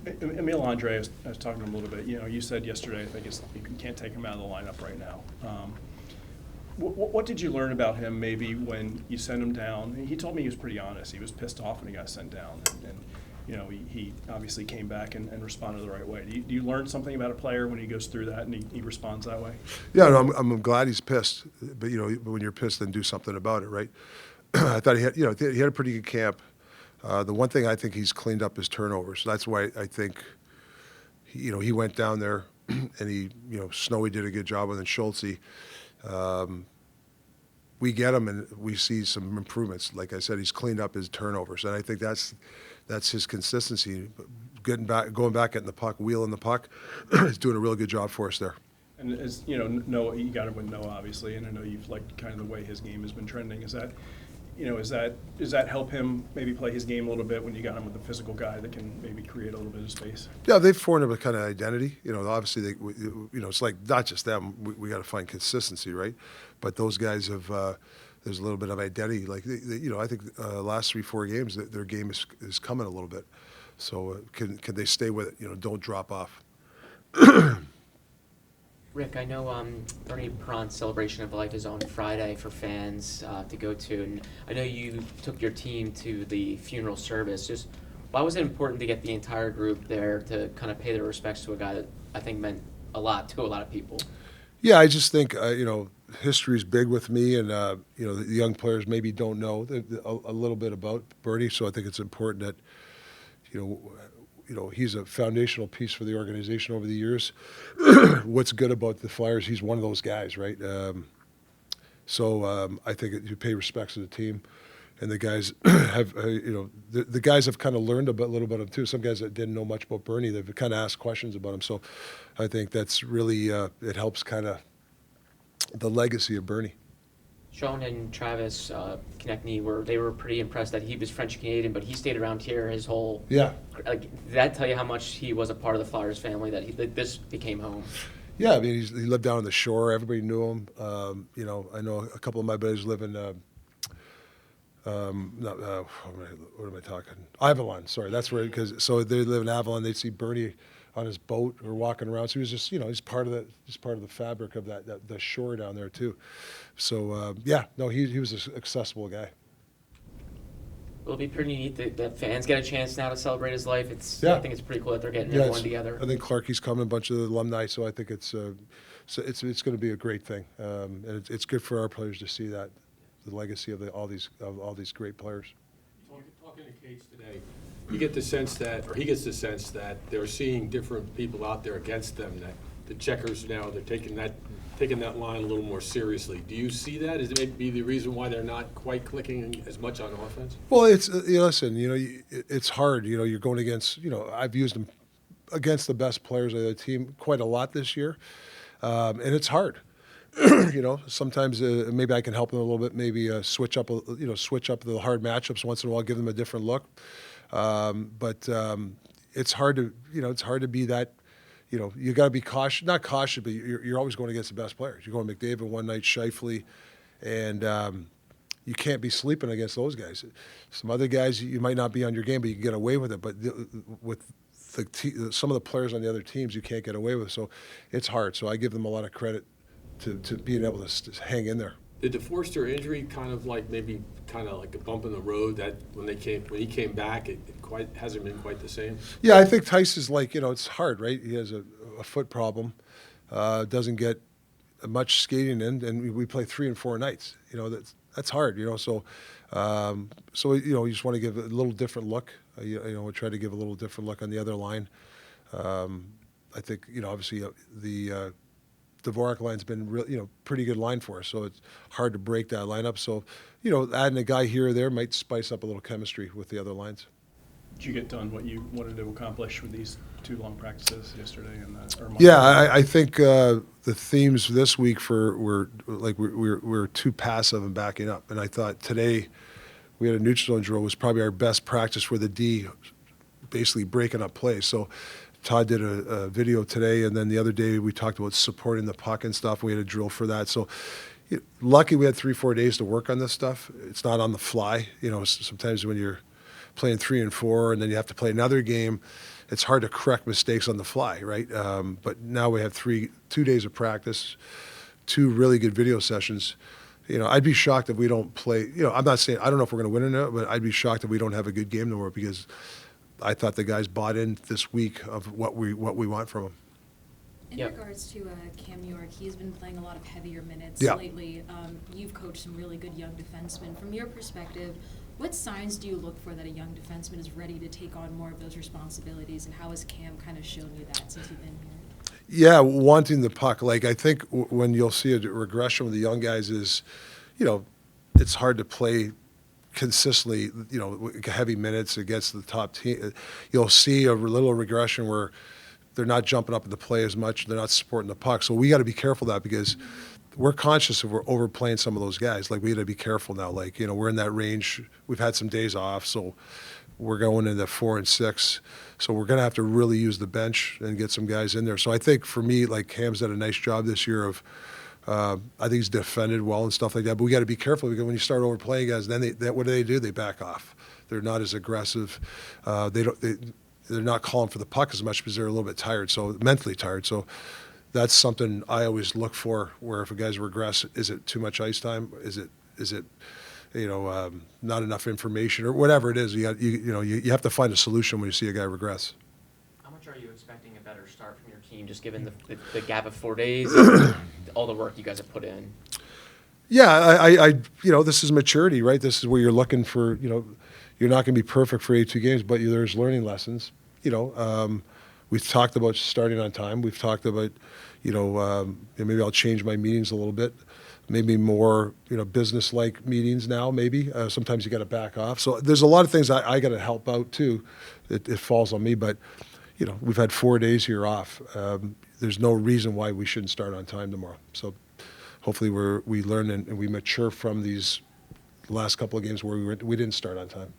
Emil Andre, I was talking to him a little bit. You said yesterday, I think you can't take him out of the lineup right now. What did you learn about him maybe when you sent him down? He told me he was pretty honest. He was pissed off when he got sent down. And he obviously came back and responded the right way. Do you learn something about a player when he goes through that and he responds that way? Yeah, no, I'm glad he's pissed. But, when you're pissed, then do something about it, right? I thought he had a pretty good camp. The one thing I think he's cleaned up is turnovers. That's why I think, he went down there and Snowy did a good job with him, Schultze. We get him and we see some improvements. Like I said, he's cleaned up his turnovers, and I think that's his consistency. Going back, getting the puck, wheeling the puck. He's doing a really good job for us there. And as Noah, you got to win Noah, obviously, and I know you've liked kind of the way his game has been trending. Does that help him maybe play his game a little bit when you got him with a physical guy that can maybe create a little bit of space? Yeah, they've formed a kind of identity. Obviously, it's like not just them. We got to find consistency, right? But those guys have. There's a little bit of identity. Like I think last 3-4 games, their game is coming a little bit. So can they stay with it? Don't drop off. Rick, I know Bernie Perron's celebration of life is on Friday for fans to go to, and I know you took your team to the funeral service. Just why was it important to get the entire group there to kind of pay their respects to a guy that I think meant a lot to a lot of people? Yeah, I just think history's big with me, and the young players maybe don't know a little bit about Bernie, so I think it's important that he's a foundational piece for the organization over the years. What's good about the Flyers, he's one of those guys, right? So I think you pay respects to the team, and the guys have, the guys have kind of learned a little bit of him too. Some guys that didn't know much about Bernie, they've kind of asked questions about him. So I think that's really, it helps kind of the legacy of Bernie. Sean and Travis Konechny were pretty impressed that he was French Canadian, but he stayed around here his whole. Yeah. Did that tell you how much he was a part of the Flyers family? That this became home. Yeah, I mean he lived down on the shore. Everybody knew him. I know a couple of my buddies live in. What am I talking? Avalon. Sorry, that's where so they live in Avalon. They'd see Bernie on his boat or walking around. So he was just he's part of the fabric of the shore down there too. So he was an accessible guy. It'll be pretty neat that fans get a chance now to celebrate his life. I think it's pretty cool that they're getting everyone together. I think Clarkie's coming, a bunch of the alumni, so I think it's going to be a great thing, and it's good for our players to see that the legacy of all these great players. Talking to Cates today, you get the sense that, or he gets the sense that they're seeing different people out there against them. That the checkers now they're taking that line a little more seriously. Do you see that? Is it maybe the reason why they're not quite clicking as much on offense? Well, it's listen, it's hard. You're going against. I've used them against the best players of the team quite a lot this year, and it's hard. Sometimes maybe I can help them a little bit. Maybe switch up the hard matchups once in a while, give them a different look. But it's hard to be that. You got to be cautious. Not cautious, but you're always going against the best players. You're going McDavid one night, Scheifele, and you can't be sleeping against those guys. Some other guys you might not be on your game, but you can get away with it. But with some of the players on the other teams, you can't get away with. So it's hard. So I give them a lot of credit to being able to hang in there. Did the Forster injury kind of like a bump in the road that when he came back, it hasn't been quite the same? Yeah, I think Tice is it's hard, right? He has a foot problem, doesn't get much skating in, and we play 3 and 4 nights. That's hard. So you just want to give a little different look. We try to give a little different look on the other line. I think obviously the Dvorak line's been pretty good line for us, so it's hard to break that lineup. So, adding a guy here or there might spice up a little chemistry with the other lines. Did you get done what you wanted to accomplish with these 2 long practices yesterday and Yeah, I think the themes this week we're too passive and backing up, and I thought today we had a neutral zone drill was probably our best practice for the D, basically breaking up plays. So Todd did a video today, and then the other day we talked about supporting the puck and stuff. We had a drill for that. So lucky we had 3-4 days to work on this stuff. It's not on the fly. Sometimes when you're playing 3 and 4 and then you have to play another game, it's hard to correct mistakes on the fly, right? But now we have 2 days of practice, 2 really good video sessions. You know, I'd be shocked if we don't play. You know, I'm not saying I don't know if we're going to win or not, but I'd be shocked if we don't have a good game tomorrow because I thought the guys bought in this week of what we want from them. In Yep. regards to Cam York, he's been playing a lot of heavier minutes Yeah. lately. You've coached some really good young defensemen. From your perspective, what signs do you look for that a young defenseman is ready to take on more of those responsibilities, and how has Cam kind of shown you that since you've been here? Yeah, wanting the puck. Like, I think when you'll see a regression with the young guys is, you know, it's hard to play consistently, you know, heavy minutes against the top team. You'll see a little regression where they're not jumping up in the play as much. They're not supporting the puck. So we got to be careful of that because we're conscious if we're overplaying some of those guys. Like, we got to be careful now. Like, you know, we're in that range. We've had some days off, so we're going into 4 and 6. So we're going to have to really use the bench and get some guys in there. So I think for me, like, Cam's done a nice job this year of, I think he's defended well and stuff like that. But we got to be careful because when you start overplaying guys, then what do? They back off. They're not as aggressive. They're not calling for the puck as much because they're a little bit tired, so mentally tired. So that's something I always look for. Where if a guy's regress, is it too much ice time? Is it you know, not enough information or whatever it is? You have to find a solution when you see a guy regress. How much are you expecting a better start from your team, just given the gap of 4 days, and all the work you guys have put in? Yeah, I you know, this is maturity, right? This is where you're looking for, you know, you're not going to be perfect for 82 games, but there's learning lessons. You know, we've talked about starting on time. We've talked about, you know, maybe I'll change my meetings a little bit. Maybe more, you know, business-like meetings now, maybe. Sometimes you got to back off. So there's a lot of things I got to help out, too. It falls on me. But, you know, we've had 4 days here off. There's no reason why we shouldn't start on time tomorrow. So hopefully we learn and we mature from these last couple of games where we didn't start on time.